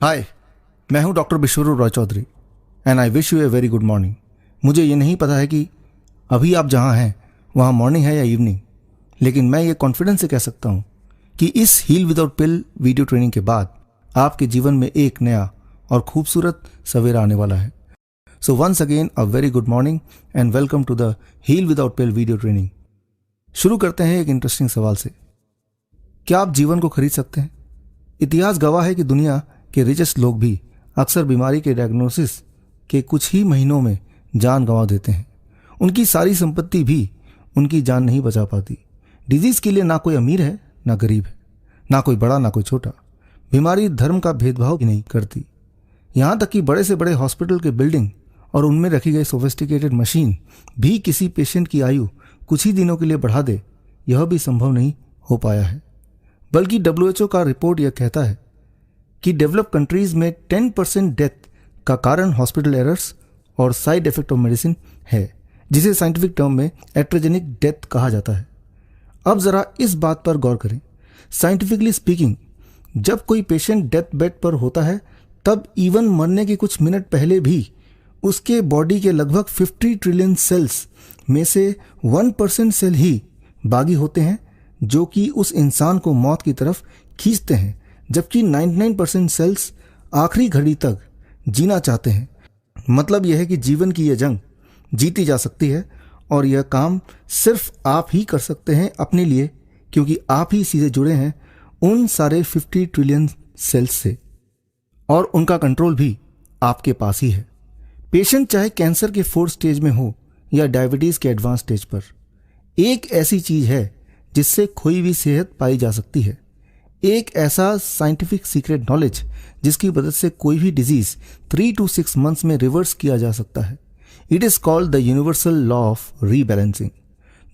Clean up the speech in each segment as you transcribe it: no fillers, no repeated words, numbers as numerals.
हाय, मैं हूं doctor Biswaroop Roy Chowdhury and I wish you a very good morning. मुझे ये नहीं पता है कि अभी आप जहां हैं वहां मॉर्निंग है या इवनिंग, लेकिन मैं ये कॉन्फिडेंस से कह सकता हूं कि इस heal without pill video training के बाद आपके जीवन में एक नया और खूबसूरत सवेरा आने वाला है। So once again a very good morning and welcome to the heal without pill video training. शुरू करते हैं एक इंटरेस्टिंग सवाल से। क्या आप जीवन को खरीद सकते हैं? इतिहास गवाह है कि दुनिया के रिचेस्ट लोग भी अक्सर बीमारी के डायग्नोसिस के कुछ ही महीनों में जान गंवा देते हैं। उनकी सारी संपत्ति भी उनकी जान नहीं बचा पाती। डिजीज के लिए ना कोई अमीर है ना गरीब है, ना कोई बड़ा ना कोई छोटा। बीमारी धर्म का भेदभाव भी नहीं करती। यहाँ तक कि बड़े से बड़े हॉस्पिटल के बिल्डिंग और उनमें रखी गई सोफिस्टिकेटेड मशीन भी किसी पेशेंट की आयु कुछ ही दिनों के लिए बढ़ा दे, यह भी संभव नहीं हो पाया है। बल्कि WHO का रिपोर्ट यह कहता है कि डेवलप कंट्रीज में 10% डेथ का कारण हॉस्पिटल एरर्स और साइड इफेक्ट ऑफ मेडिसिन है, जिसे साइंटिफिक टर्म में एट्रोजेनिक डेथ कहा जाता है। अब जरा इस बात पर गौर करें। साइंटिफिकली स्पीकिंग, जब कोई पेशेंट डेथ बेड पर होता है तब इवन मरने के कुछ मिनट पहले भी उसके बॉडी के लगभग 50 ट्रिलियन सेल्स में से 1% सेल ही बागी होते हैं जो कि उस इंसान को मौत की तरफ खींचते हैं, जबकि 99% सेल्स आखिरी घड़ी तक जीना चाहते हैं। मतलब यह है कि जीवन की यह जंग जीती जा सकती है और यह काम सिर्फ आप ही कर सकते हैं अपने लिए, क्योंकि आप ही सीधे जुड़े हैं उन सारे 50 ट्रिलियन सेल्स से और उनका कंट्रोल भी आपके पास ही है। पेशेंट चाहे कैंसर के 4th स्टेज में हो या डायबिटीज के एडवांस स्टेज पर, एक ऐसी चीज है जिससे खोई हुई सेहत पाई जा सकती है। एक ऐसा साइंटिफिक सीक्रेट नॉलेज जिसकी मदद से कोई भी डिजीज 3 to 6 मंथ्स में रिवर्स किया जा सकता है। It is called the universal law of rebalancing.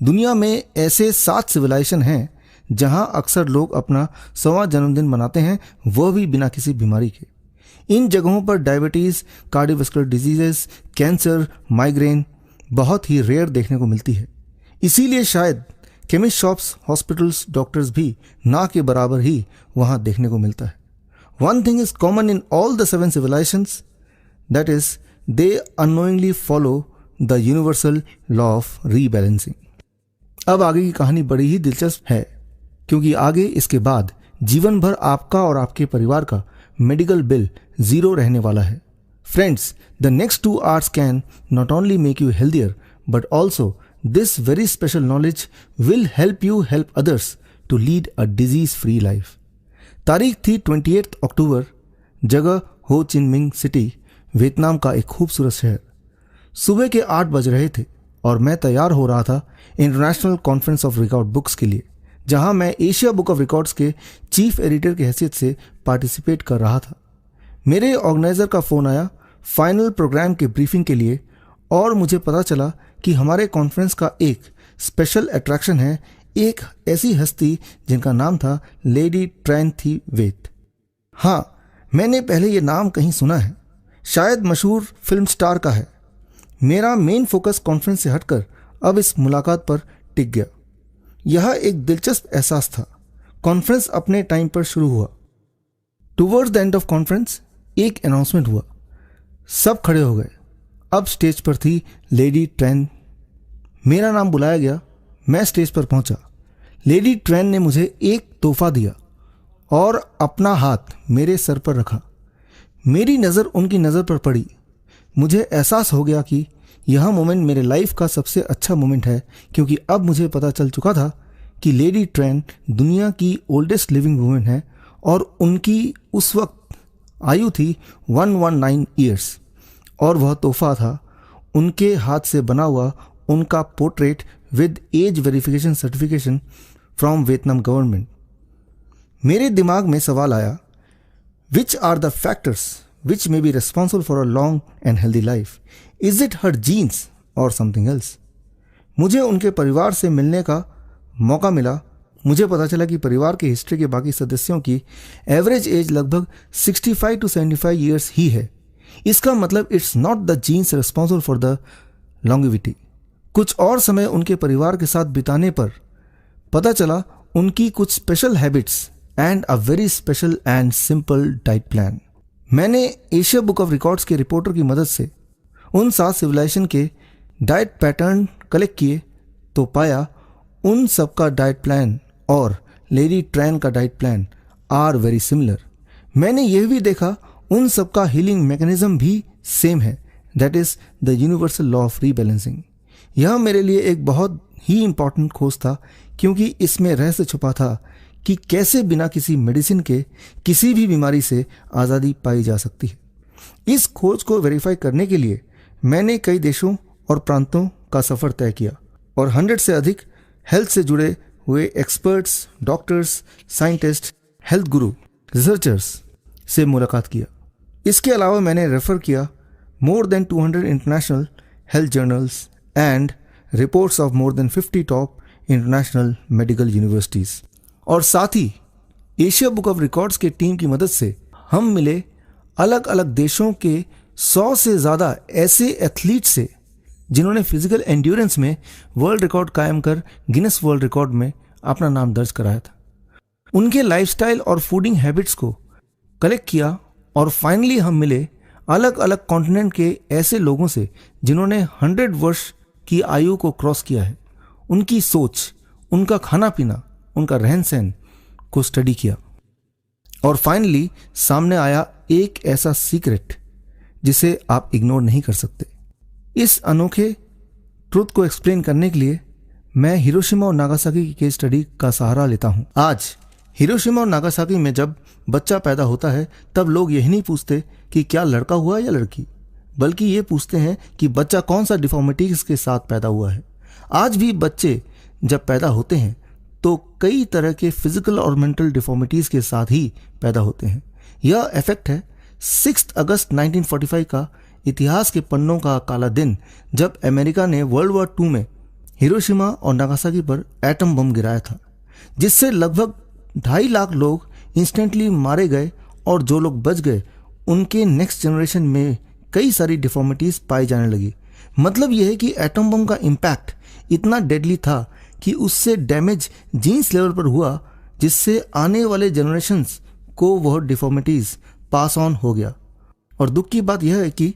दुनिया में ऐसे 7 सिविलाइजेशन हैं जहां अक्सर लोग अपना 100वां जन्मदिन मनाते हैं, वह भी बिना किसी बीमारी के। इन जगहों पर diabetes, cardiovascular diseases, cancer, migraine बहुत ही रेयर देखने को मिलती है। इसीलिए शायद केमिस्ट शॉप्स, हॉस्पिटल्स, डॉक्टर्स भी ना के बराबर ही वहां देखने को मिलता है। One thing is common in all the 7 civilizations, that is, they unknowingly follow the universal law of rebalancing। अब आगे की कहानी बड़ी ही दिलचस्प है, क्योंकि आगे इसके बाद जीवन भर आपका और आपके परिवार का मेडिकल बिल 0 रहने वाला है। Friends, the next 2 hours can not only make you healthier but also this very special knowledge will help you help others to lead a disease free life। तारीख थी 28 अक्टूबर। जगह हो चिन मिंग सिटी, वियतनाम का एक खूबसूरत शहर। सुबह के 8 बज रहे थे और मैं तैयार हो रहा था international conference of record books के लिए, जहां मैं एशिया बुक ऑफ रिकॉर्ड्स के चीफ एडिटर की हैसियत से पार्टिसिपेट कर रहा था। मेरे ऑर्गेनाइजर का फ़ोन आया फाइनल प्रोग्राम के ब्रीफिंग के लिए और मुझे पता चला कि हमारे कॉन्फ्रेंस का एक स्पेशल अट्रैक्शन है, एक ऐसी हस्ती जिनका नाम था लेडी ट्रेन थी वेट। हाँ, मैंने पहले ये नाम कहीं सुना है, शायद मशहूर फिल्म स्टार का है। मेरा मेन फोकस कॉन्फ्रेंस से हटकर अब इस मुलाकात पर टिक गया। यह एक दिलचस्प एहसास था। कॉन्फ्रेंस अपने टाइम पर शुरू हुआ। Towards the end of conference एक अनाउंसमेंट हुआ। सब खड़े हो गए। अब स्टेज पर थी लेडी ट्रेन। मेरा नाम बुलाया गया। मैं स्टेज पर पहुंचा। लेडी ट्रेन ने मुझे एक तोहफा दिया और अपना हाथ मेरे सर पर रखा। मेरी नज़र उनकी नज़र पर पड़ी। मुझे एहसास हो गया कि यह मोमेंट मेरे लाइफ का सबसे अच्छा मोमेंट है, क्योंकि अब मुझे पता चल चुका था कि लेडी ट्रेन दुनिया की ओल्डेस्ट लिविंग वुमेन है और उनकी उस वक्त आयु थी 119 ईयर्स और वह तोहफा था उनके हाथ से बना हुआ उनका portrait with age verification certification from Vietnam government. मेरे दिमाग में सवाल आया, which are the factors which may be responsible for a long and healthy life? Is it her genes और समथिंग एल्स? मुझे उनके परिवार से मिलने का मौका मिला। मुझे पता चला कि परिवार की हिस्ट्री के बाकी सदस्यों की एवरेज एज लगभग 65 to 75 ईयर्स ही है। इसका मतलब it's not the genes responsible for the longevity. कुछ और समय उनके परिवार के साथ बिताने पर पता चला उनकी कुछ special habits and a very special and simple diet plan. मैंने एशिया बुक ऑफ रिकॉर्ड्स के रिपोर्टर की मदद से उन 7 सिविलाइजेशन के डाइट पैटर्न कलेक्ट किए तो पाया उन सबका डाइट प्लान और लेडी ट्रैन का diet plan are very similar. मैंने यह भी देखा उन सबका हीलिंग मैकेनिज्म भी सेम है, that is the universal law of rebalancing. यह मेरे लिए एक बहुत ही इंपॉर्टेंट खोज था, क्योंकि इसमें रहस्य छुपा था कि कैसे बिना किसी मेडिसिन के किसी भी बीमारी से आज़ादी पाई जा सकती है। इस खोज को वेरीफाई करने के लिए मैंने कई देशों और प्रांतों का सफ़र तय किया और 100 से अधिक हेल्थ से जुड़े हुए एक्सपर्ट्स, डॉक्टर्स, साइंटिस्ट, हेल्थ गुरु, रिसर्चर्स से मुलाकात किया। इसके अलावा मैंने रेफर किया more than 200 international health journals and reports of more than 50 top international medical universities. और साथ ही एशिया बुक ऑफ रिकॉर्ड्स के टीम की मदद से हम मिले अलग अलग देशों के 100 से ज़्यादा ऐसे एथलीट्स से जिन्होंने फिजिकल एंड्योरेंस में वर्ल्ड रिकॉर्ड कायम कर गिनेस वर्ल्ड रिकॉर्ड में अपना नाम दर्ज कराया था। उनके लाइफस्टाइल और फूडिंग हैबिट्स को कलेक्ट किया और फाइनली हम मिले अलग अलग कॉन्टिनेंट के ऐसे लोगों से जिन्होंने 100 वर्ष की आयु को क्रॉस किया है। उनकी सोच, उनका खाना पीना, उनका रहन सहन को स्टडी किया और फाइनली सामने आया एक ऐसा सीक्रेट जिसे आप इग्नोर नहीं कर सकते। इस अनोखे ट्रुथ को एक्सप्लेन करने के लिए मैं हिरोशिमा और नागासाकी की केस स्टडी का सहारा लेता हूं। आज हिरोशिमा और नागासाकी में जब बच्चा पैदा होता है तब लोग यही नहीं पूछते कि क्या लड़का हुआ या लड़की, बल्कि ये पूछते हैं कि बच्चा कौन सा डिफॉर्मिटीज के साथ पैदा हुआ है। आज भी बच्चे जब पैदा होते हैं तो कई तरह के फिजिकल और मेंटल डिफॉर्मिटीज के साथ ही पैदा होते हैं। यह इफेक्ट है 6 अगस्त 1945 का इतिहास के पन्नों का काला दिन, जब अमेरिका ने वर्ल्ड वॉर 2 में हिरोशिमा और नागासाकी पर एटम बम गिराया था, जिससे लगभग 2.5 लाख लोग इंस्टेंटली मारे गए और जो लोग बच गए उनके नेक्स्ट जनरेशन में कई सारी डिफॉर्मिटीज पाई जाने लगी। मतलब यह है कि एटम बम का इम्पैक्ट इतना डेडली था कि उससे डैमेज जीन्स लेवल पर हुआ, जिससे आने वाले जनरेशन्स को वह डिफॉर्मिटीज पास ऑन हो गया। और दुख की बात यह है कि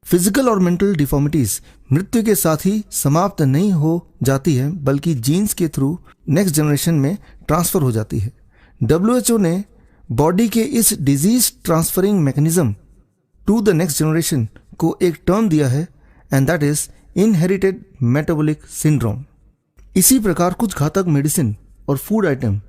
फिजिकल और मेंटल डिफॉर्मिटीज मृत्यु के साथ ही समाप्त नहीं हो जाती है, बल्कि जीन्स के थ्रू नेक्स्ट जनरेशन में ट्रांसफर हो जाती है। WHO ने बॉडी के इस disease transferring mechanism to the next generation को एक टर्म दिया है, and that is inherited metabolic syndrome. इसी प्रकार कुछ घातक मेडिसिन और फूड आइटम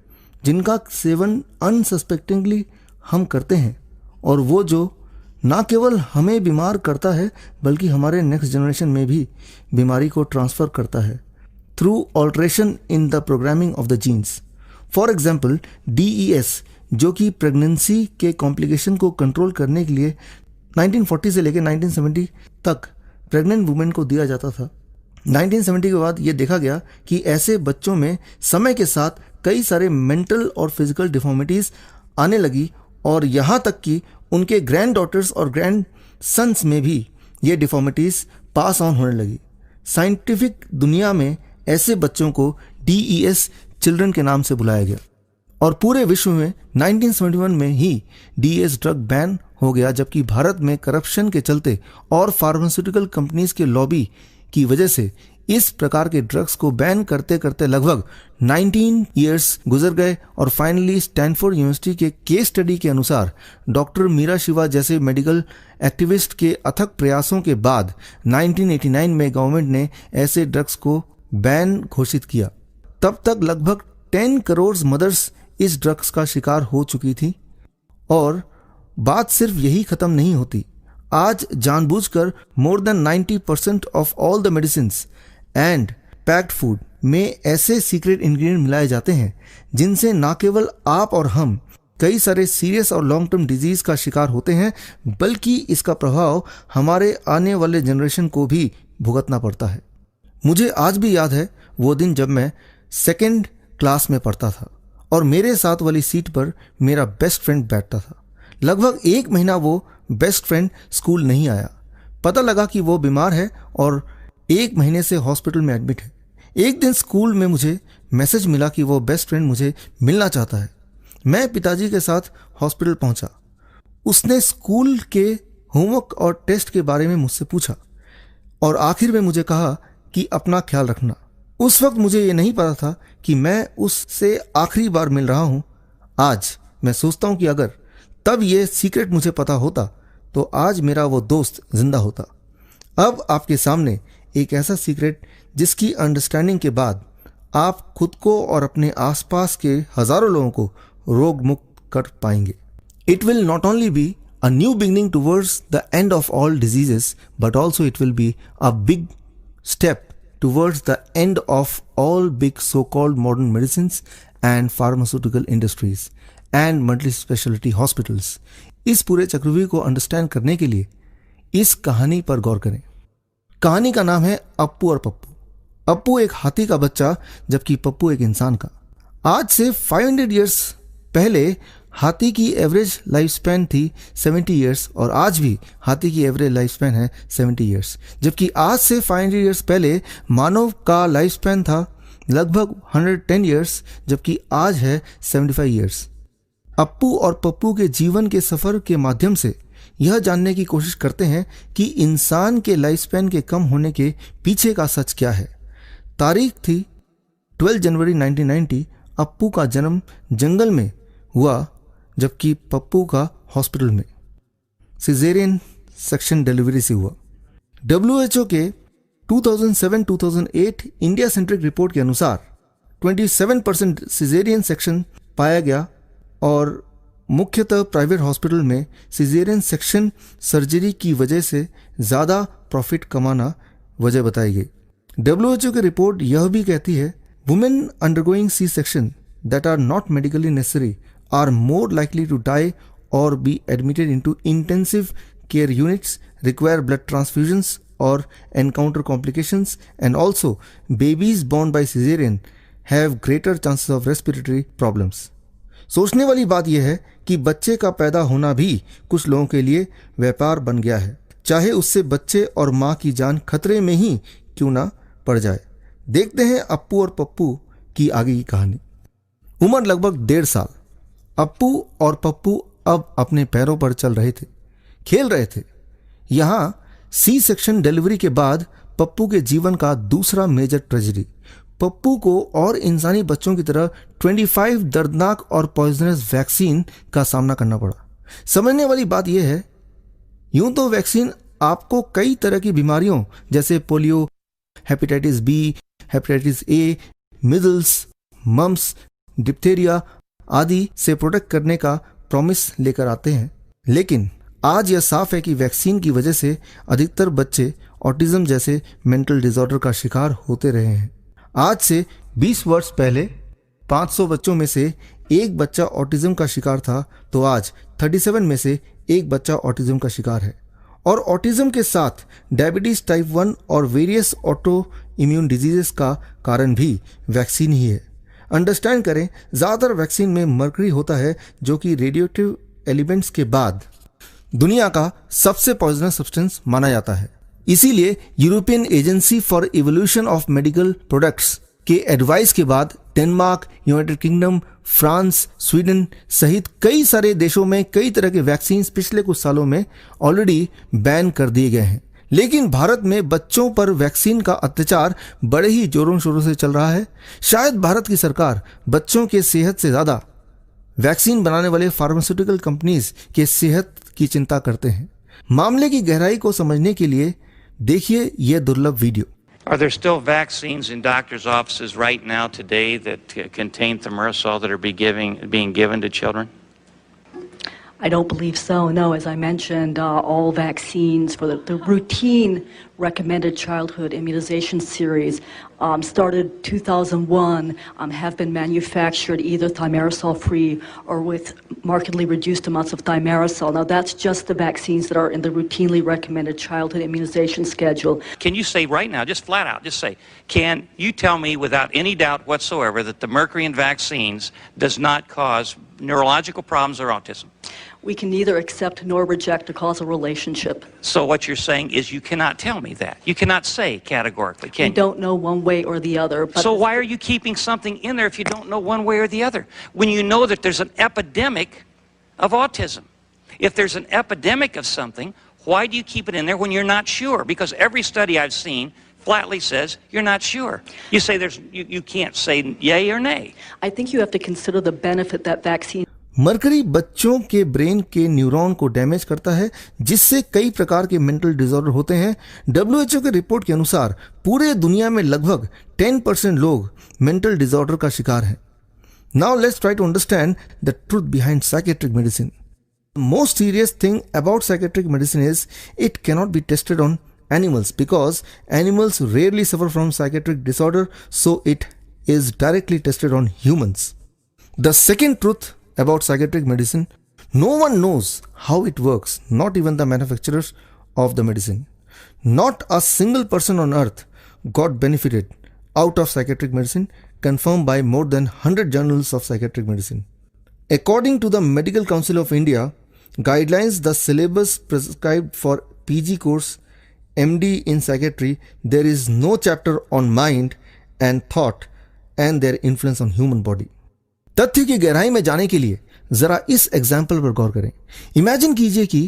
जिनका सेवन अनसस्पेक्टिंगली हम करते हैं, और वो जो ना केवल हमें बीमार करता है बल्कि हमारे नेक्स्ट जनरेशन में भी बीमारी को ट्रांसफ़र करता है through alteration in the programming of the genes. For example DES, जो कि प्रेगनेंसी के कॉम्प्लिकेशन को कंट्रोल करने के लिए 1940 से लेकर 1970 तक प्रेग्नेंट वुमेन को दिया जाता था। 1970 के बाद ये देखा गया कि ऐसे बच्चों में समय के साथ कई सारे मेंटल और फिजिकल डिफॉर्मिटीज़ आने लगी, और यहाँ तक कि उनके ग्रैंड डॉटर्स और ग्रैंड सन्स में भी ये डिफॉर्मिटीज़ पास ऑन होने लगी। साइंटिफिक दुनिया में ऐसे बच्चों को DES चिल्ड्रन के नाम से बुलाया गया, और पूरे विश्व में 1971 में ही DES ड्रग बैन हो गया, जबकि भारत में करप्शन के चलते और फार्मास्यूटिकल कंपनीज के लॉबी की वजह से इस प्रकार के ड्रग्स को बैन करते करते लगभग 19 ईयर्स गुजर गए, और फाइनली स्टैनफोर्ड यूनिवर्सिटी के केस स्टडी के अनुसार डॉक्टर मीरा शिवा जैसे मेडिकल एक्टिविस्ट के अथक प्रयासों के बाद 1989 में गवर्नमेंट ने ऐसे ड्रग्स को बैन घोषित किया। तब तक लगभग 10 करोड़ मदर्स इस ड्रग्स का शिकार हो चुकी थी, और बात सिर्फ यही खत्म नहीं होती। आज जानबूझकर more than 90% of all the medicines and packed food में ऐसे सीक्रेट इंग्रेडिएंट मिलाए जाते हैं जिनसे न केवल आप और हम कई सारे सीरियस और लॉन्ग टर्म डिजीज का शिकार होते हैं, बल्कि इसका प्रभाव हमारे आने वाले जनरेशन को भी भुगतना पड़ता है। मुझे आज भी याद है वो दिन जब मैं 2nd क्लास में पढ़ता था और मेरे साथ वाली सीट पर मेरा बेस्ट फ्रेंड बैठता था। लगभग 1 महीना वो बेस्ट फ्रेंड स्कूल नहीं आया। पता लगा कि वो बीमार है और 1 महीने से हॉस्पिटल में एडमिट है। एक दिन स्कूल में मुझे मैसेज मिला कि वो बेस्ट फ्रेंड मुझे मिलना चाहता है। मैं पिताजी के साथ हॉस्पिटल पहुंचा। उसने स्कूल के होमवर्क और टेस्ट के बारे में मुझसे पूछा और आखिर में मुझे कहा कि अपना ख्याल रखना। उस वक्त मुझे ये नहीं पता था कि मैं उससे आखिरी बार मिल रहा हूं। आज मैं सोचता हूं कि अगर तब ये सीक्रेट मुझे पता होता तो आज मेरा वो दोस्त जिंदा होता। अब आपके सामने एक ऐसा सीक्रेट जिसकी अंडरस्टैंडिंग के बाद आप खुद को और अपने आसपास के हजारों लोगों को रोग मुक्त कर पाएंगे। It will not only be a new beginning towards the end of all diseases, but also it will be a big step towards the end of all big so-called modern medicines and pharmaceutical industries and multi-specialty hospitals. इस पूरे चक्रव्यूह को understand करने के लिए इस कहानी पर गौर करें। कहानी का नाम है अप्पू और पप्पू। अप्पू एक हाथी का बच्चा जबकि पप्पू एक इंसान का। आज से 500 ईयर्स पहले हाथी की एवरेज लाइफ स्पैन थी 70 ईयर्स और आज भी हाथी की एवरेज लाइफ स्पैन है 70 ईयर्स, जबकि आज से 500 ईयर्स पहले मानव का लाइफ स्पैन था लगभग 110 ईयर्स जबकि आज है 75 ईयर्स। अप्पू और पप्पू के जीवन के सफर के माध्यम से यह जानने की कोशिश करते हैं कि इंसान के लाइफ स्पैन के कम होने के पीछे का सच क्या है। तारीख थी 12 जनवरी 1990। अप्पू का जन्म जंगल में हुआ जबकि पप्पू का हॉस्पिटल में सिजेरियन सेक्शन डिलीवरी से हुआ। WHO के 2007-2008 इंडिया सेंट्रिक रिपोर्ट के अनुसार 27% सिजेरियन सेक्शन पाया गया और मुख्यतः प्राइवेट हॉस्पिटल में सिजेरियन सेक्शन सर्जरी की वजह से ज़्यादा प्रॉफिट कमाना वजह बताई गई। WHO की रिपोर्ट यह भी कहती है women undergoing C section that are not medically necessary are more likely to die or be admitted into intensive care units, require blood transfusions or encounter complications, and also babies born by cesarean have greater chances of respiratory problems. सोचने वाली बात यह है कि बच्चे का पैदा होना भी कुछ लोगों के लिए व्यापार बन गया है, चाहे उससे बच्चे और माँ की जान खतरे में ही क्यों ना पड़ जाए। देखते हैं अप्पू और पप्पू की आगे की कहानी। उम्र लगभग 1.5 साल। अप्पू और पप्पू अब अपने पैरों पर चल रहे थे, खेल रहे थे। यहां सी सेक्शन डिलीवरी के बाद पप्पू के जीवन का दूसरा मेजर ट्रेजेडी। पप्पू को और इंसानी बच्चों की तरह 25 दर्दनाक और पॉइजनस वैक्सीन का सामना करना पड़ा। समझने वाली बात यह है, यूं तो वैक्सीन आपको कई तरह की बीमारियों जैसे polio, hepatitis B, hepatitis A, measles, mumps, diphtheria आदि से प्रोटेक्ट करने का प्रॉमिस लेकर आते हैं, लेकिन आज यह साफ है कि वैक्सीन की वजह से अधिकतर बच्चे ऑटिज्म जैसे मेंटल डिसऑर्डर का शिकार होते रहे हैं। आज से 20 वर्ष पहले 500 बच्चों में से एक बच्चा ऑटिज्म का शिकार था, तो आज 37 में से एक बच्चा ऑटिज्म का शिकार है। और ऑटिज्म के साथ डायबिटीज टाइप 1 और वेरियस ऑटो इम्यून डिजीजेस का कारण भी वैक्सीन ही है। अंडरस्टैंड करें, ज़्यादातर वैक्सीन में मर्करी होता है जो कि रेडियोएक्टिव एलिमेंट्स के बाद दुनिया का सबसे पॉइजनस सब्सटेंस माना जाता है। इसीलिए European agency for evolution of medical products के एडवाइस के बाद Denmark, United kingdom, France, Sweden सहित कई सारे देशों में कई तरह के वैक्सीन पिछले कुछ सालों में ऑलरेडी बैन कर दिए गए हैं। लेकिन भारत में बच्चों पर वैक्सीन का अत्याचार बड़े ही जोरों शोरों से चल रहा है। शायद भारत की सरकार बच्चों के सेहत से ज़्यादा वैक्सीन बनाने वाले फार्मास्यूटिकल कंपनीज के सेहत की चिंता करते हैं। मामले की गहराई को समझने के लिए देखिए यह दुर्लभ video. Are there still vaccines in doctors' offices right now today that contain thimerosal that are being given to children? I don't believe so, no. As I mentioned, all vaccines for the routine recommended childhood immunization series started 2001, have been manufactured either thimerosal-free or with markedly reduced amounts of thimerosal. Now, that's just the vaccines that are in the routinely recommended childhood immunization schedule. Can you say right now, just flat out, just say, can you tell me without any doubt whatsoever that the mercury in vaccines does not cause neurological problems or autism? We can neither accept nor reject a causal relationship. So what you're saying is you cannot tell me that. You cannot say categorically, can you? We don't know one way or the other. But so why are you keeping something in there if you don't know one way or the other? When you know that there's an epidemic of autism. If there's an epidemic of something, why do you keep it in there when you're not sure? Because every study I've seen flatly says you're not sure. You say you can't say yay or nay. I think you have to consider the benefit that vaccine. Mercury बच्चों के brain के neuron को damage करता है, जिससे कई प्रकार के मेंटल डिसऑर्डर होते हैं। WHO के रिपोर्ट के अनुसार पूरे दुनिया में लगभग 10% लोग मेंटल डिसऑर्डर का शिकार हैं। Now let's try to understand the truth behind psychiatric medicine. Most serious thing about psychiatric medicine is it cannot be tested on animals because animals rarely suffer from psychiatric disorder, so it is directly tested on humans. The second truth about psychiatric medicine, no one knows how it works, not even the manufacturers of the medicine. Not a single person on earth got benefited out of psychiatric medicine, confirmed by more than 100 journals of psychiatric medicine. According to the Medical Council of India guidelines, the syllabus prescribed for PG course MD in psychiatry, there is no chapter on mind and thought and their influence on human body. तथ्य की गहराई में जाने के लिए जरा इस example पर गौर करें। इमेजिन कीजिए कि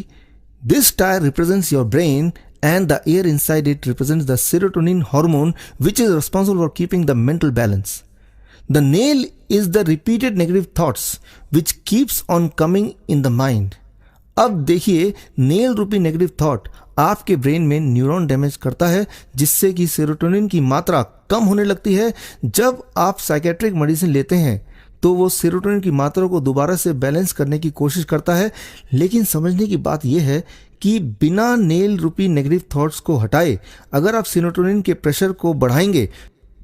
this tyre represents your brain and the air inside it represents the serotonin hormone, which is responsible for keeping the mental balance. The nail is the repeated negative thoughts which keeps on coming in the mind. अब देखिए, nail रूपी negative thought आपके brain में neuron damage करता है, जिससे कि serotonin की मात्रा कम होने लगती है। जब आप साइकेट्रिक मेडिसिन लेते हैं तो वो सेरोटोनिन की मात्रा को दोबारा से बैलेंस करने की कोशिश करता है, लेकिन समझने की बात यह है कि बिना नेल रूपी नेगेटिव थॉट्स को हटाए अगर आप सेरोटोनिन के प्रेशर को बढ़ाएंगे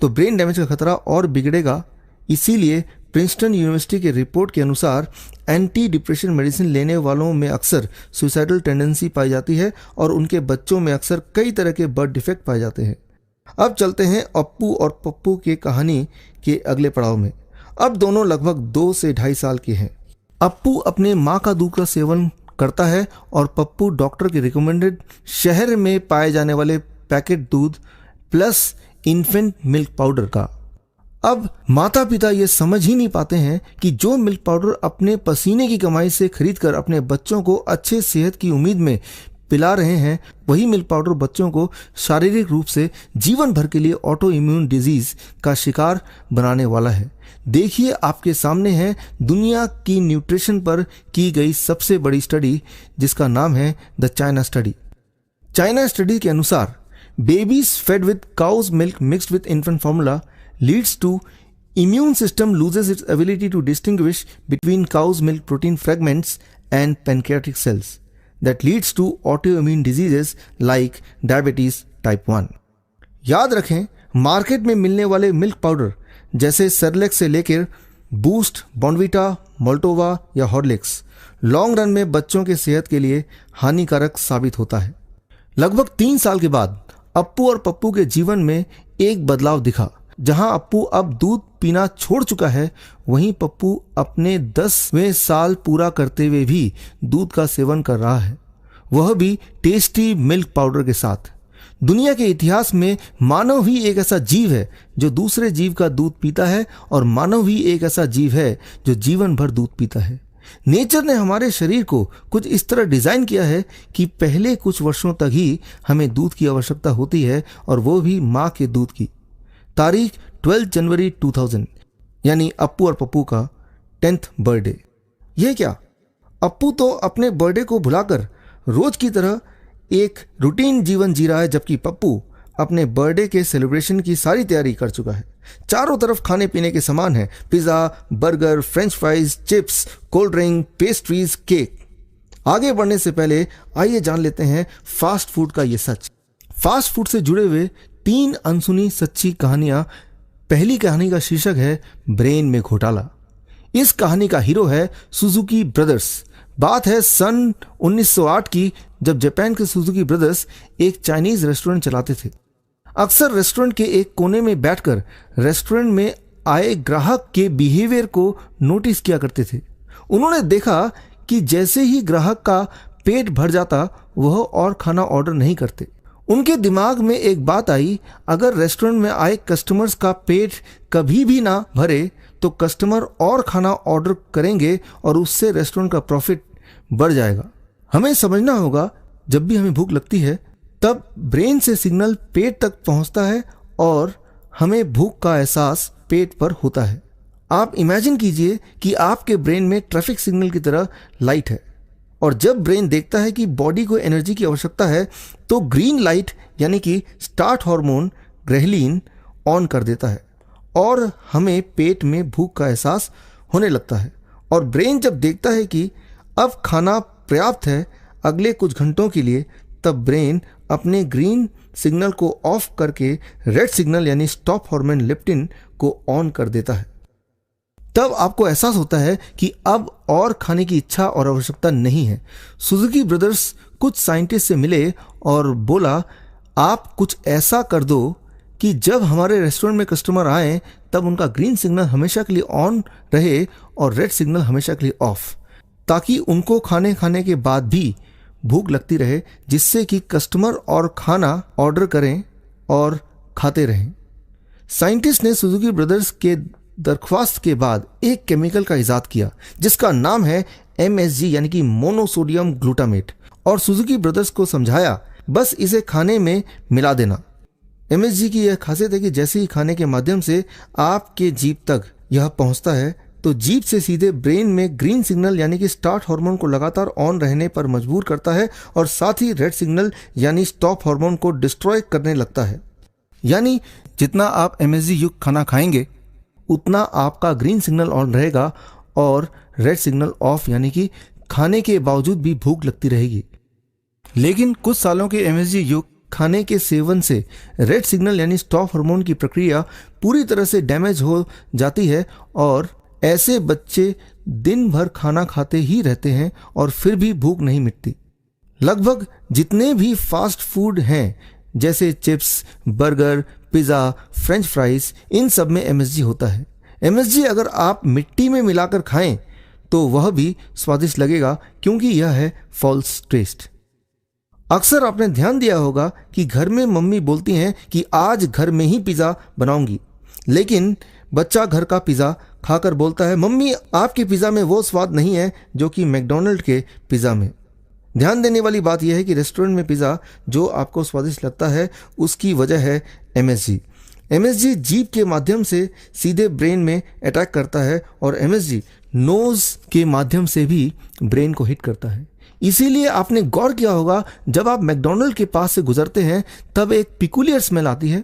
तो ब्रेन डैमेज का खतरा और बिगड़ेगा। इसीलिए प्रिंसटन यूनिवर्सिटी के रिपोर्ट के अनुसार एंटी डिप्रेशन मेडिसिन लेने वालों में अक्सर सुसाइडल टेंडेंसी पाई जाती है और उनके बच्चों में अक्सर कई तरह के बर्थ डिफेक्ट पाए जाते हैं। अब चलते हैं अप्पू और पप्पू के कहानी के अगले पड़ाव में। अब दोनों लगभग 2 से 2.5 साल के हैं। अप्पू अपने माँ का दूध का सेवन करता है और पप्पू डॉक्टर के रिकमेंडेड शहर में पाए जाने वाले पैकेट दूध प्लस इन्फेंट मिल्क पाउडर का। अब माता पिता ये समझ ही नहीं पाते हैं कि जो मिल्क पाउडर अपने पसीने की कमाई से खरीदकर अपने बच्चों को अच्छे सेहत की उम्मीद में पिला रहे हैं, वही मिल्क पाउडर बच्चों को शारीरिक रूप से जीवन भर के लिए ऑटो इम्यून डिजीज का शिकार बनाने वाला है। देखिए, आपके सामने है दुनिया की न्यूट्रिशन पर की गई सबसे बड़ी स्टडी, जिसका नाम है the China study. China study के अनुसार babies fed with cow's milk mixed with infant formula leads to immune system loses its ability to distinguish between cow's milk protein fragments and pancreatic cells. That leads to autoimmune diseases like diabetes type 1. याद रखें, market में मिलने वाले milk powder जैसे Cerelac से लेकर boost, Bournvita, Maltova या Horlicks long run में बच्चों के सेहत के लिए हानिकारक साबित होता है। लगभग 3 साल के बाद अप्पू और पप्पू के जीवन में एक बदलाव दिखा। जहां अप्पू अब दूध पीना छोड़ चुका है, वहीं पप्पू अपने 10वें साल पूरा करते हुए भी दूध का सेवन कर रहा है, वह भी टेस्टी मिल्क पाउडर के साथ। दुनिया के इतिहास में मानव ही एक ऐसा जीव है जो दूसरे जीव का दूध पीता है और मानव ही एक ऐसा जीव है जो जीवन भर दूध पीता है। नेचर ने हमारे शरीर को कुछ इस तरह डिजाइन किया है कि पहले कुछ वर्षों तक ही हमें दूध की आवश्यकता होती है, और वो भी माँ के दूध की। तारीख 12 जनवरी 2000, यानी अप्पू और पप्पू का 10th बर्थडे। यह क्या, अप्पू तो अपने बर्थडे को भुलाकर रोज की तरह एक रूटीन जीवन जी रहा है, जबकि पप्पू अपने बर्थडे के सेलिब्रेशन की सारी तैयारी कर चुका है। चारों तरफ खाने पीने के सामान हैं, pizza, burger, French fries, chips, cold drink, pastries, cake. आगे बढ़ने से पहले आइए जान लेते हैं फास्ट फूड का ये सच। फास्ट फूड से जुड़े हुए 3 अनसुनी सच्ची कहानियां। पहली कहानी का शीर्षक है ब्रेन में घोटाला। इस कहानी का हीरो है सुजुकी ब्रदर्स। बात है सन 1908 की, जब जापान के सुजुकी ब्रदर्स एक चाइनीज रेस्टोरेंट चलाते थे। अक्सर रेस्टोरेंट के एक कोने में बैठकर रेस्टोरेंट में आए ग्राहक के बिहेवियर को नोटिस किया करते थे। उन्होंने देखा कि जैसे ही ग्राहक का पेट भर जाता, वह और खाना ऑर्डर नहीं करते। उनके दिमाग में एक बात आई, अगर रेस्टोरेंट में आए कस्टमर्स का पेट कभी भी ना भरे तो कस्टमर और खाना ऑर्डर करेंगे और उससे रेस्टोरेंट का प्रॉफिट बढ़ जाएगा। हमें समझना होगा, जब भी हमें भूख लगती है तब ब्रेन से सिग्नल पेट तक पहुंचता है और हमें भूख का एहसास पेट पर होता है। आप इमेजिन कीजिए कि आपके ब्रेन में ट्रैफिक सिग्नल की तरह लाइट है, और जब ब्रेन देखता है कि बॉडी को एनर्जी की आवश्यकता है तो ग्रीन लाइट यानी कि स्टार्ट हार्मोन ग्रेलिन ऑन कर देता है और हमें पेट में भूख का एहसास होने लगता है। और ब्रेन जब देखता है कि अब खाना पर्याप्त है अगले कुछ घंटों के लिए, तब ब्रेन अपने ग्रीन सिग्नल को ऑफ करके रेड सिग्नल यानी स्टॉप हार्मोन लेप्टिन को ऑन कर देता है। तब आपको एहसास होता है कि अब और खाने की इच्छा और आवश्यकता नहीं है। सुजुकी ब्रदर्स कुछ साइंटिस्ट से मिले और बोला, आप कुछ ऐसा कर दो कि जब हमारे रेस्टोरेंट में कस्टमर आए तब उनका ग्रीन सिग्नल हमेशा के लिए ऑन रहे और रेड सिग्नल हमेशा के लिए ऑफ, ताकि उनको खाने के बाद भी भूख लगती रहे, जिससे कि कस्टमर और खाना ऑर्डर करें और खाते रहें। साइंटिस्ट ने सुजुकी ब्रदर्स के दरख्वास्त के बाद एक केमिकल का इजाद किया जिसका नाम है MSG यानी कि मोनोसोडियम ग्लूटामेट, और सुजुकी ब्रदर्स को समझाया बस इसे खाने में मिला देना। MSG की यह खासियत है कि जैसे ही खाने के माध्यम से आपके जीभ तक यह पहुंचता है तो जीभ से सीधे ब्रेन में ग्रीन सिग्नल यानी कि स्टार्ट हार्मोन को लगातार ऑन रहने पर मजबूर करता है और साथ ही रेड सिग्नल यानी स्टॉप हार्मोन को डिस्ट्रॉय करने लगता है। यानी जितना आप MSG युक्त खाना खाएंगे उतना आपका ग्रीन सिग्नल ऑन रहेगा और रेड सिग्नल ऑफ, यानी कि खाने के बावजूद भी भूख लगती रहेगी। लेकिन कुछ सालों के MSG युक्त खाने के सेवन से रेड सिग्नल यानी स्टॉप हार्मोन की प्रक्रिया पूरी तरह से डैमेज हो जाती है और ऐसे बच्चे दिन भर खाना खाते ही रहते हैं और फिर भी भूख नहीं मिटती। लगभग जितने भी फास्ट फूड हैं जैसे chips, burger, pizza, French fries, इन सब में MSG होता है। MSG अगर आप मिट्टी में मिलाकर खाएं तो वह भी स्वादिष्ट लगेगा क्योंकि यह है फॉल्स टेस्ट। अक्सर आपने ध्यान दिया होगा कि घर में मम्मी बोलती हैं कि आज घर में ही पिज़्ज़ा बनाऊंगी, लेकिन बच्चा घर का पिज़्ज़ा खाकर बोलता है, मम्मी आपके पिज़्ज़ा में वो स्वाद नहीं है जो कि मैकडॉनल्ड के पिज़्ज़ा में। ध्यान देने वाली बात यह है कि रेस्टोरेंट में पिज़्ज़ा जो आपको स्वादिष्ट लगता है उसकी वजह है MSG। MSG जीभ के माध्यम से सीधे ब्रेन में अटैक करता है और MSG नोज के माध्यम से भी ब्रेन को हिट करता है। इसीलिए आपने गौर किया होगा जब आप मैकडॉनल्ड के पास से गुजरते हैं तब एक पिकुलियर स्मेल आती है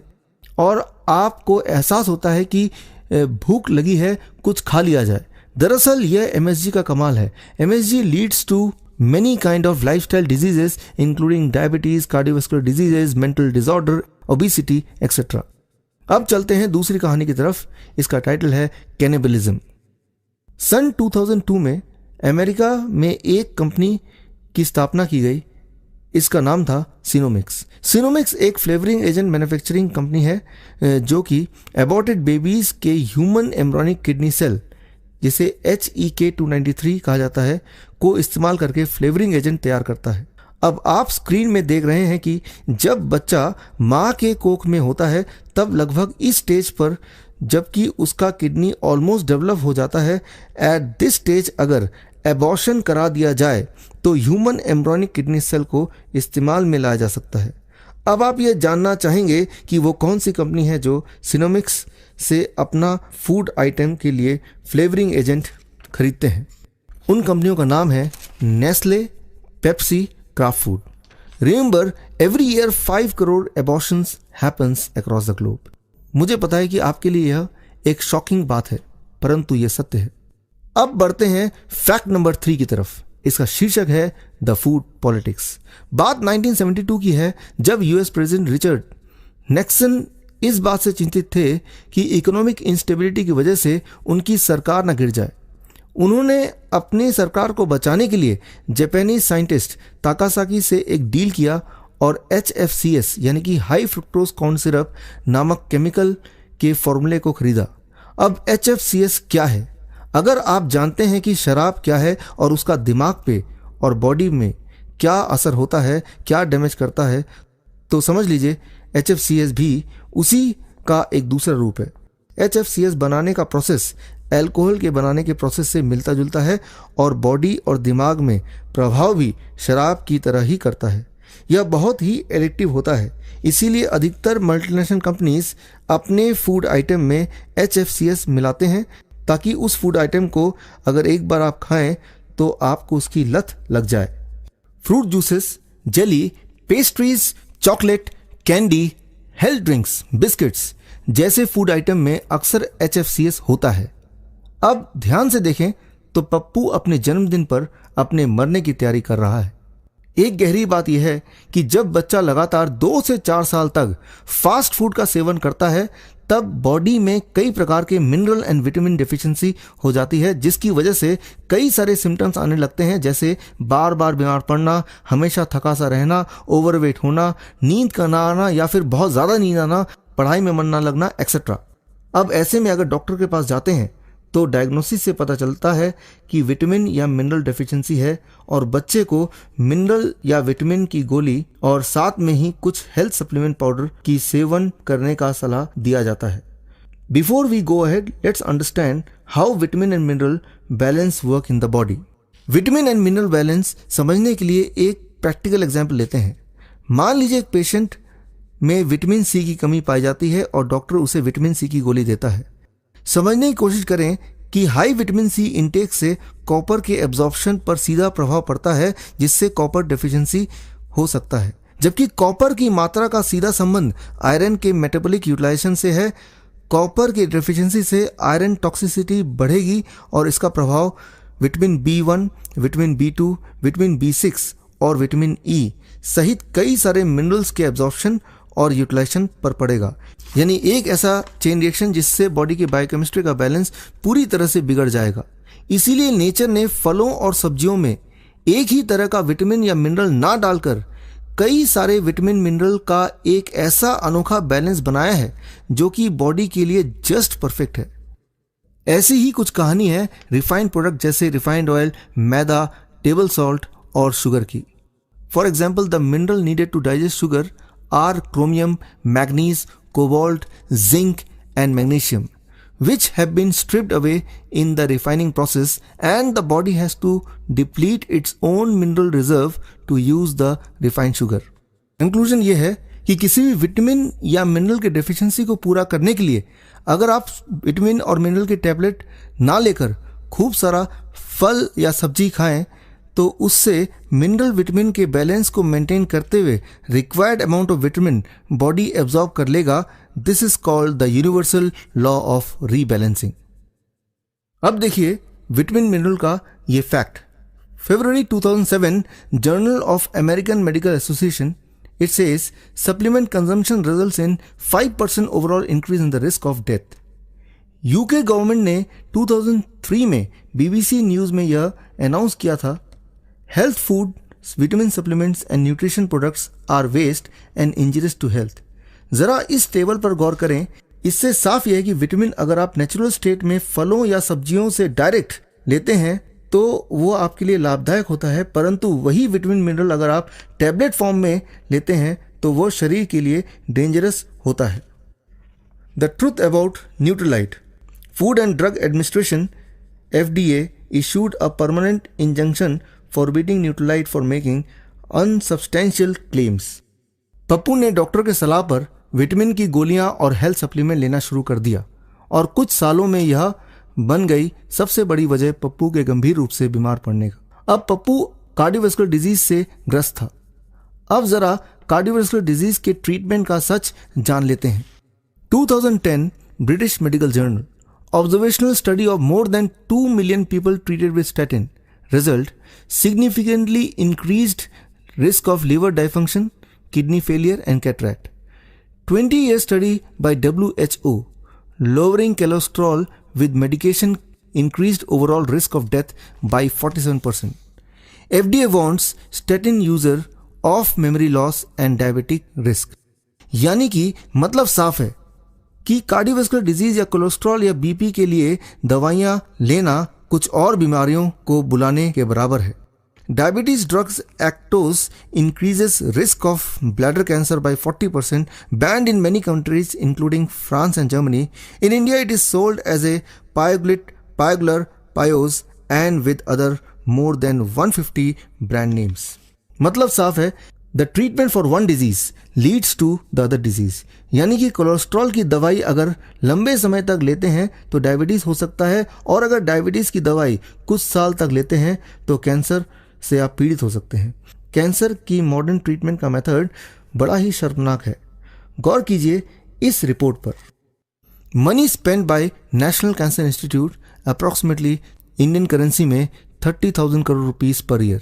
और आपको एहसास होता है कि भूख लगी है, कुछ खा लिया जाए। दरअसल यह MSG का कमाल है। MSG leads to many kind of lifestyle diseases including diabetes, cardiovascular diseases, mental disorder, obesity, etc. अब चलते हैं दूसरी कहानी की तरफ। इसका टाइटल है कैनिबलिज्म। सन 2002 में अमेरिका में एक कंपनी की स्थापना की गई। इसका नाम था सिनोमिक्स। सिनोमिक्स एक फ्लेवरिंग एजेंट मैन्युफैक्चरिंग कंपनी है जो कि एबॉर्टेड बेबीज के ह्यूमन एम्ब्रियोनिक किडनी सेल, जिसे HEK293 कहा जाता है, को इस्तेमाल करके फ्लेवरिंग एजेंट तैयार करता है। अब आप स्क्रीन में देख रहे हैं कि जब बच्चा माँ के कोख में होता है तब लगभग इस स्टेज पर, जबकि उसका किडनी ऑलमोस्ट डेवलप हो जाता है, एट दिस स्टेज अगर एबॉर्शन करा दिया जाए तो ह्यूमन एम्ब्रियोनिक किडनी सेल को इस्तेमाल में लाया जा सकता है। अब आप ये जानना चाहेंगे कि वो कौन सी कंपनी है जो सिनोमिक्स से अपना फूड आइटम के लिए फ्लेवरिंग एजेंट खरीदते हैं। उन कंपनियों का नाम है Nestle, Pepsi, craft food. Remember, every year 5 crore abortions happens across the globe. मुझे पता है कि आपके लिए यह एक शॉकिंग बात है, परंतु यह सत्य है। अब बढ़ते हैं फैक्ट नंबर 3 की तरफ। इसका शीर्षक है द फूड पॉलिटिक्स। बात 1972 की है जब US प्रेसिडेंट रिचर्ड निक्सन इस बात से चिंतित थे कि इकोनॉमिक इंस्टेबिलिटी की वजह से उनकी सरकार न गिर जाए। उन्होंने अपनी सरकार को बचाने के लिए जापानी साइंटिस्ट ताकासाकी से एक डील किया और HFCS यानी कि हाई फ्रुक्टोज कॉर्न सिरप नामक केमिकल के फॉर्मूले को खरीदा। अब HFCS क्या है? अगर आप जानते हैं कि शराब क्या है और उसका दिमाग पे और बॉडी में क्या असर होता है, क्या डैमेज करता है, तो समझ लीजिए HFCS भी उसी का एक दूसरा रूप है। HFCS बनाने का प्रोसेस अल्कोहल के बनाने के प्रोसेस से मिलता जुलता है और बॉडी और दिमाग में प्रभाव भी शराब की तरह ही करता है। यह बहुत ही एडिक्टिव होता है। इसीलिए अधिकतर मल्टीनेशनल कंपनीज अपने फूड आइटम में HFCS मिलाते हैं ताकि उस फूड आइटम को अगर एक बार आप खाएं तो आपको उसकी लत लग जाए। Fruit juices, jelly, pastries, chocolate, candy, health drinks, biscuits जैसे फूड आइटम में अक्सर HFCS होता है। अब ध्यान से देखें तो पप्पू अपने जन्मदिन पर अपने मरने की तैयारी कर रहा है। एक गहरी बात यह है कि जब बच्चा लगातार 2 से 4 साल तक फास्ट फूड का सेवन करता है तब बॉडी में कई प्रकार के मिनरल एंड विटामिन डेफिशिएंसी हो जाती है, जिसकी वजह से कई सारे सिम्टम्स आने लगते हैं, जैसे बार बार बीमार पड़ना, हमेशा थका सा रहना, ओवरवेट होना, नींद का ना आना या फिर बहुत ज़्यादा नींद आना, पढ़ाई में मन ना लगना एक्सेट्रा। अब ऐसे में अगर डॉक्टर के पास जाते हैं तो डायग्नोसिस से पता चलता है कि विटामिन या मिनरल डेफिशिएंसी है और बच्चे को मिनरल या विटामिन की गोली और साथ में ही कुछ हेल्थ सप्लीमेंट पाउडर की सेवन करने का सलाह दिया जाता है। Before we go ahead, let's understand how vitamin and mineral balance work in the body. Vitamin and mineral balance समझने के लिए एक प्रैक्टिकल एग्जाम्पल लेते हैं। मान लीजिए एक पेशेंट में विटामिन सी की कमी पाई जाती है और डॉक्टर उसे विटामिन सी की गोली देता है। समझने की कोशिश करें कि हाई विटामिन सी इंटेक से कॉपर के एब्जॉर्प्शन पर सीधा प्रभाव पड़ता है, जिससे कॉपर डेफिशिएंसी हो सकता है, जबकि कॉपर की मात्रा का सीधा संबंध आयरन के मेटाबॉलिक यूटिलाइजेशन से है। कॉपर की डेफिशिएंसी से आयरन टॉक्सिसिटी बढ़ेगी और इसका प्रभाव vitamin B1, vitamin B2, vitamin B6 और विटामिन E सहित कई सारे मिनरल्स के एब्जॉर्प्शन और यूटिलाइजेशन पर पड़ेगा। यानी एक ऐसा चेन रिएक्शन जिससे बॉडी के बायोकेमिस्ट्री का बैलेंस पूरी तरह से बिगड़ जाएगा। इसीलिए नेचर ने फलों और सब्जियों में एक ही तरह का विटामिन या मिनरल ना डालकर कई सारे विटामिन मिनरल का एक ऐसा अनोखा बैलेंस बनाया है जो कि बॉडी के लिए जस्ट परफेक्ट है। ऐसी ही कुछ कहानी है रिफाइंड प्रोडक्ट जैसे refined oil, maida, table salt और शुगर की। For example, the mineral needed to digest sugar are chromium, manganese, cobalt, zinc and magnesium, which have been stripped away in the refining process, and the body has to deplete its own mineral reserve to use the refined sugar. Conclusion ये है कि किसी भी vitamin या mineral के deficiency को पूरा करने के लिए अगर आप विटामिन और मिनरल के टैबलेट ना लेकर खूब सारा फल या सब्जी खाएं तो उससे मिनरल विटामिन के बैलेंस को मेंटेन करते हुए required amount of vitamin body absorb कर लेगा। This is called the universal law of rebalancing. अब देखिए विटामिन मिनरल का ये fact. February 2007 journal of American medical association, it says supplement consumption results in 5% overall increase in the risk of death. UK government ने 2003 में BBC news में यह announce किया था, health food, vitamin supplements and nutrition products are waste and injurious to health. ज़रा इस table पर गौर करें। इससे साफ यह है कि विटामिन अगर आप नेचुरल स्टेट में फलों या सब्जियों से डायरेक्ट लेते हैं तो वो आपके लिए लाभदायक होता है, परंतु वही विटामिन मिनरल अगर आप टैबलेट फॉर्म में लेते हैं तो वो शरीर के लिए डेंजरस होता है। The truth about Nutrilite. Food and drug administration FDA issued a permanent injunction forbidding Nutrilite for making unsubstantial claims. Pappu ने डॉक्टर के सलाह पर विटामिन की गोलियां और हेल्थ सप्लीमेंट लेना शुरू कर दिया और कुछ सालों में यह बन गई सबसे बड़ी वजह पप्पू के गंभीर रूप से बीमार पड़ने का। अब पप्पू कार्डियोवैस्कुलर डिजीज से ग्रस्त था। अब जरा कार्डियोवैस्कुलर डिजीज के ट्रीटमेंट का सच जान लेते हैं। 2010 British medical journal, observational study of more than 2 million people treated with statin result significantly increased risk of liver dysfunction, kidney failure and cataract. 20-year study by WHO lowering cholesterol with medication increased overall risk of death by 47%. FDA warns statin user of memory loss and diabetic risk. यानी कि मतलब साफ है कि cardiovascular disease या cholesterol या BP के लिए दवाइयां लेना कुछ और बीमारियों को बुलाने के बराबर है। Diabetes drugs Actos increases risk of bladder cancer by 40%, banned in many countries including France and Germany. In India it is sold as a Pioglitz, Pioglur, Pios and with other more than 150 brand names. मतलब साफ है, the treatment for one disease leads to the other disease. यानी कि cholesterol की दवाई अगर लंबे समय तक लेते हैं तो डायबिटीज हो सकता है, और अगर डायबिटीज की दवाई कुछ साल तक लेते हैं तो कैंसर से आप पीड़ित हो सकते हैं. कैंसर की मॉडर्न ट्रीटमेंट का मेथड बड़ा ही शर्मनाक है. गौर कीजिए इस रिपोर्ट पर. Money spend by national cancer institute approximately Indian currency में 30,000 crore rupees per year.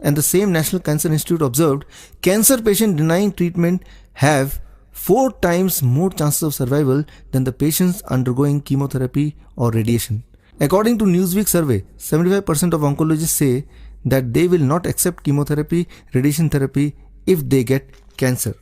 And the same National Cancer Institute observed cancer patient denying treatment have 4 times more chances of survival than the patients undergoing chemotherapy or radiation. According to Newsweek survey, 75% of oncologists say that they will not accept chemotherapy, radiation therapy if they get cancer.